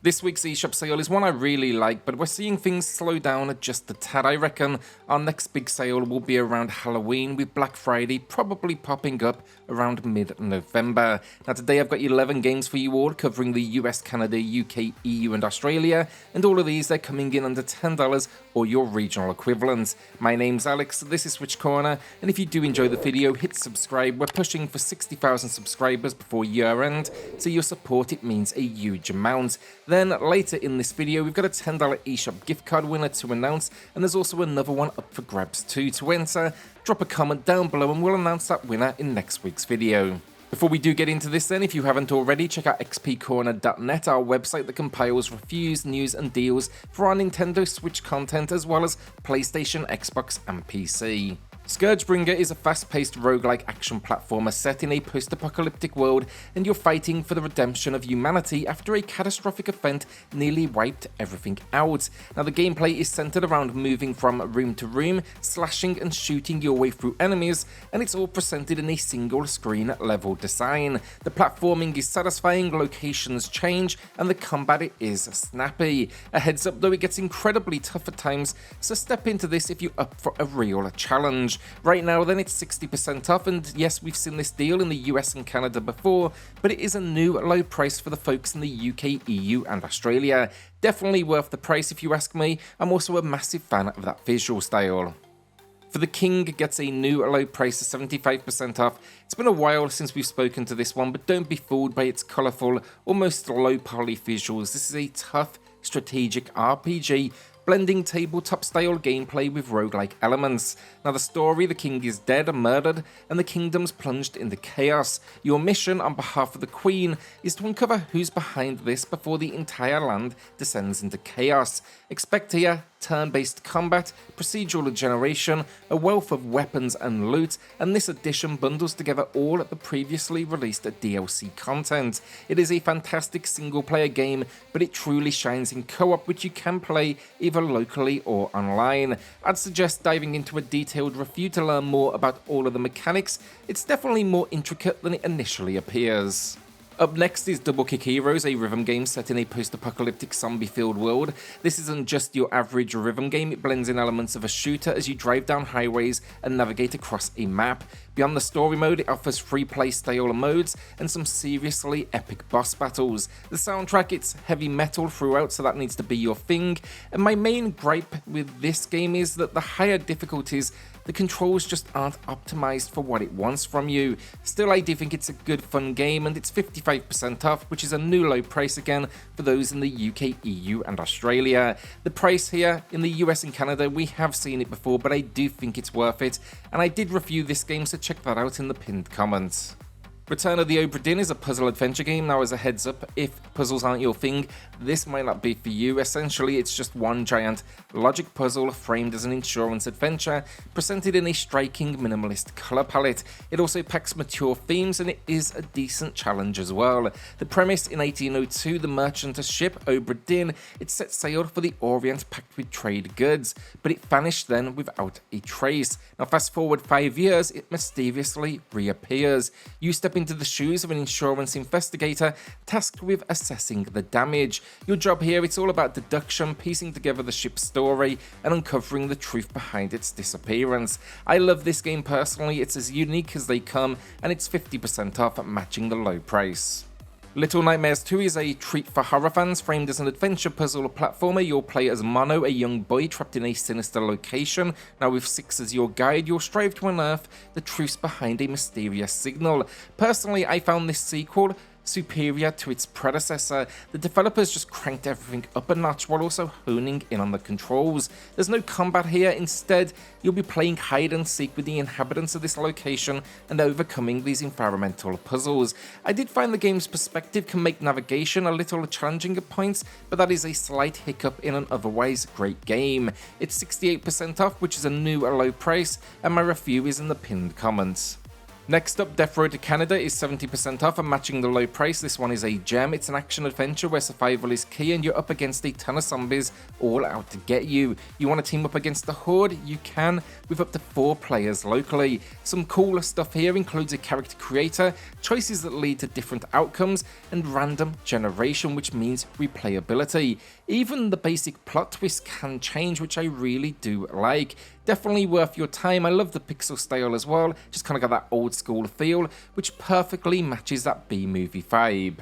This week's eShop sale is one I really like, but we're seeing things slow down just a tad. I reckon our next big sale will be around Halloween, with Black Friday probably popping up around mid-November. Now today I've got 11 games for you all, covering the US, Canada, UK, EU and Australia, and all of these they're coming in under $10 or your regional equivalent. My name's Alex, this is SwitchCorner, and if you do enjoy the video, hit subscribe. We're pushing for 60,000 subscribers before year end, so your support, it means a huge amount. Then later in this video, we've got a $10 eShop gift card winner to announce, and there's also another one up for grabs too. To enter, drop a comment down below and we'll announce that winner in next week's video. Before we do get into this then, if you haven't already, check out XPCorner.net, our website that compiles reviews, news and deals for our Nintendo Switch content, as well as PlayStation, Xbox and PC. ScourgeBringer is a fast-paced roguelike action platformer set in a post-apocalyptic world, and you're fighting for the redemption of humanity after a catastrophic event nearly wiped everything out. Now the gameplay is centered around moving from room to room, slashing and shooting your way through enemies, and it's all presented in a single screen level design. The platforming is satisfying, locations change, and the combat is snappy. A heads up though, it gets incredibly tough at times, so step into this if you're up for a real challenge. Right now then, it's 60% off, and yes, we've seen this deal in the US and Canada before, but it is a new low price for the folks in the UK, EU and Australia. Definitely worth the price if you ask me. I'm also a massive fan of that visual style. For the King gets a new low price of 75% off. It's been a while since we've spoken to this one, but don't be fooled by its colourful, almost low poly visuals. This is a tough, strategic RPG, blending tabletop-style gameplay with roguelike elements. Now the story, the king is dead and murdered, and the kingdom's plunged into chaos. Your mission on behalf of the queen is to uncover who's behind this before the entire land descends into chaos. Expect here turn-based combat, procedural generation, a wealth of weapons and loot, and this edition bundles together all the previously released DLC content. It is a fantastic single-player game, but it truly shines in co-op, which you can play either locally or online. I'd suggest diving into a detailed review to learn more about all of the mechanics. It's definitely more intricate than it initially appears. Up next is Double Kick Heroes, a rhythm game set in a post-apocalyptic zombie-filled world. This isn't just your average rhythm game, it blends in elements of a shooter as you drive down highways and navigate across a map. Beyond the story mode, it offers free play style modes and some seriously epic boss battles. The soundtrack, it's heavy metal throughout, so that needs to be your thing. And my main gripe with this game is that the higher difficulties, the controls just aren't optimized for what it wants from you. Still, I do think it's a good fun game, and it's 55% off, which is a new low price again for those in the UK, EU and Australia. The price here in the US and Canada, we have seen it before, but I do think it's worth it, and I did review this game, so check that out in the pinned comments. Return of the Obra Dinn is a puzzle adventure game. Now as a heads up, if puzzles aren't your thing, this might not be for you. Essentially, it's just one giant logic puzzle framed as an insurance adventure, presented in a striking minimalist colour palette. It also packs mature themes, and it is a decent challenge as well. The premise: in 1802, the merchant ship Obra Dinn, it set sail for the Orient packed with trade goods, but it vanished then without a trace. Now fast forward 5 years, it mysteriously reappears. You step into the shoes of an insurance investigator tasked with assessing the damage. Your job here, it's all about deduction, piecing together the ship's story and uncovering the truth behind its disappearance. I love this game personally. It's as unique as they come, and it's 50% off, matching the low price. Little Nightmares 2 is a treat for horror fans. Framed as an adventure puzzle platformer, you'll play as Mono, a young boy trapped in a sinister location. Now with 6 as your guide, you'll strive to unearth the truths behind a mysterious signal. Personally, I found this sequel superior to its predecessor. The developers just cranked everything up a notch while also honing in on the controls. There's no combat here. Instead, you'll be playing hide and seek with the inhabitants of this location and overcoming these environmental puzzles. I did find the game's perspective can make navigation a little challenging at points, but that is a slight hiccup in an otherwise great game. It's 68% off, which is a new low price, and my review is in the pinned comments. Next up, Death Road to Canada is 70% off and matching the low price. This one is a gem. It's an action adventure where survival is key and you're up against a ton of zombies all out to get you. You want to team up against the Horde? You can, with up to 4 players locally. Some cool stuff here includes a character creator, choices that lead to different outcomes, and random generation, which means replayability. Even the basic plot twist can change, which I really do like. Definitely worth your time. I love the pixel style as well, just kind of got that old school feel, which perfectly matches that B-movie vibe.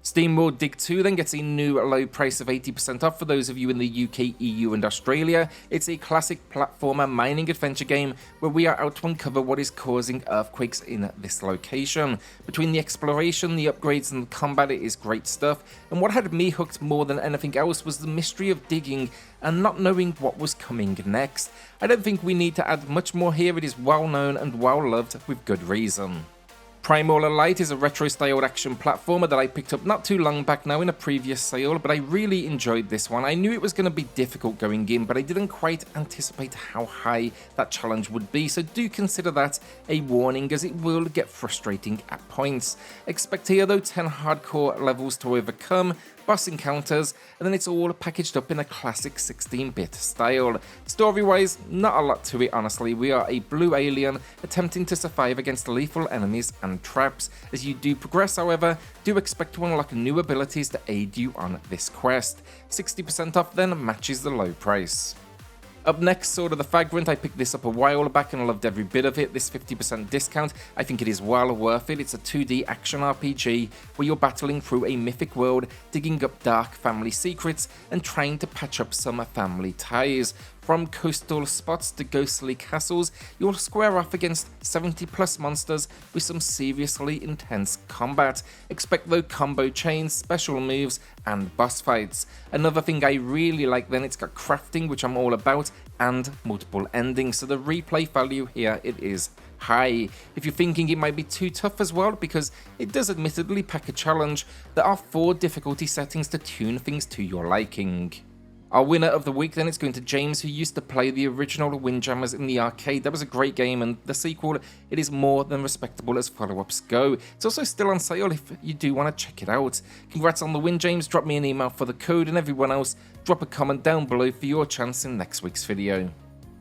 Steamworld Dig 2 then gets a new low price of 80% off for those of you in the UK, EU and Australia. It's a classic platformer mining adventure game where we are out to uncover what is causing earthquakes in this location. Between the exploration, the upgrades and the combat, it is great stuff, and what had me hooked more than anything else was the mystery of digging and not knowing what was coming next. I don't think we need to add much more here. It is well known and well loved with good reason. Primal Light is a retro-styled action platformer that I picked up not too long back now in a previous sale, but I really enjoyed this one. I knew it was going to be difficult going in, but I didn't quite anticipate how high that challenge would be, so do consider that a warning as it will get frustrating at points. Expect here though 10 hardcore levels to overcome, boss encounters, and then it's all packaged up in a classic 16-bit style. Story-wise, not a lot to it honestly. We are a blue alien attempting to survive against lethal enemies and traps. As you do progress, however, do expect to unlock new abilities to aid you on this quest. 60% off then matches the low price. Up next, Sword of the Vagrant. I picked this up a while back and loved every bit of it. This 50% discount, I think it is well worth it. It's a 2D action RPG where you're battling through a mythic world, digging up dark family secrets and trying to patch up some family ties. From coastal spots to ghostly castles, you'll square off against 70 plus monsters with some seriously intense combat. Expect though combo chains, special moves, and boss fights. Another thing I really like then, it's got crafting, which I'm all about, and multiple endings, so the replay value here, it is high. If you're thinking it might be too tough as well, because it does admittedly pack a challenge, there are 4 difficulty settings to tune things to your liking. Our winner of the week then, it's going to James, who used to play the original Windjammers in the arcade. That was a great game, and the sequel, it is more than respectable as follow-ups go. It's also still on sale if you do want to check it out. Congrats on the win, James. Drop me an email for the code, and everyone else, drop a comment down below for your chance in next week's video.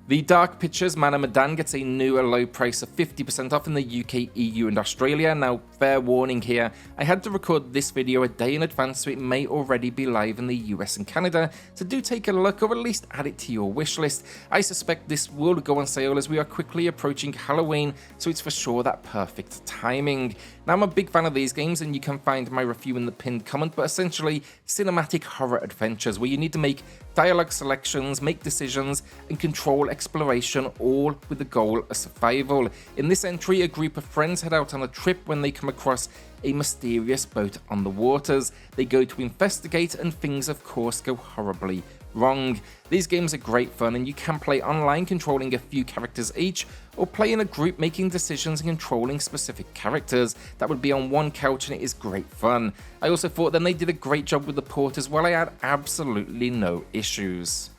The Dark Pictures Medan gets a new low price of 50% off in the UK, EU and Australia. Now, fair warning here, I had to record this video a day in advance, so it may already be live in the US and Canada, so do take a look or at least add it to your wish list. I suspect this will go on sale as we are quickly approaching Halloween, so it's for sure that perfect timing. Now, I'm a big fan of these games and you can find my review in the pinned comment, but essentially cinematic horror adventures where you need to make dialogue selections, make decisions, and control exploration, all with the goal of survival. In this entry, a group of friends head out on a trip when they come across a mysterious boat on the waters. They go to investigate and things of course go horribly wrong. These games are great fun and you can play online controlling a few characters each, or play in a group making decisions and controlling specific characters. That would be on one couch and it is great fun. I also thought then they did a great job with the port as well. I had absolutely no issues.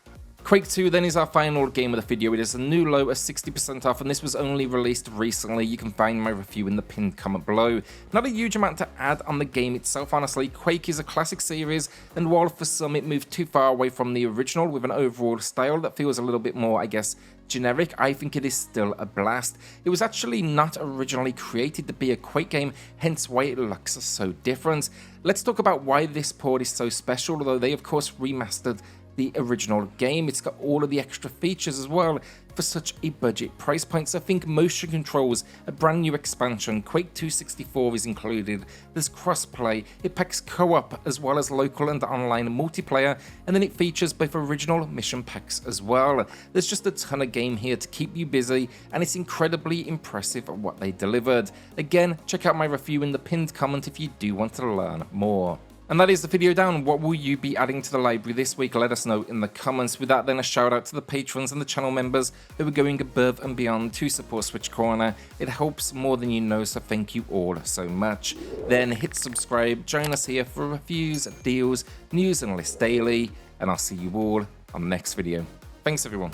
Quake II then is our final game of the video. It is a new low of 60% off and this was only released recently. You can find my review in the pinned comment below. Not a huge amount to add on the game itself honestly. Quake is a classic series and while for some it moved too far away from the original with an overall style that feels a little bit more, I guess, generic, I think it is still a blast. It was actually not originally created to be a Quake game, hence why it looks so different. Let's talk about why this port is so special, although they of course remastered the original game. It's got all of the extra features as well for such a budget price point. So think motion controls, a brand new expansion, Quake II 64 is included, there's crossplay, it packs co-op as well as local and online multiplayer, and then it features both original mission packs as well. There's just a ton of game here to keep you busy and it's incredibly impressive at what they delivered. Again, check out my review in the pinned comment if you do want to learn more. And that is the video down. What will you be adding to the library this week? Let us know in the comments. With that then, a shout out to the patrons and the channel members who are going above and beyond to support SwitchCorner. It helps more than you know, so thank you all so much. Then hit subscribe, join us here for reviews, deals, news and lists daily, and I'll see you all on the next video. Thanks everyone.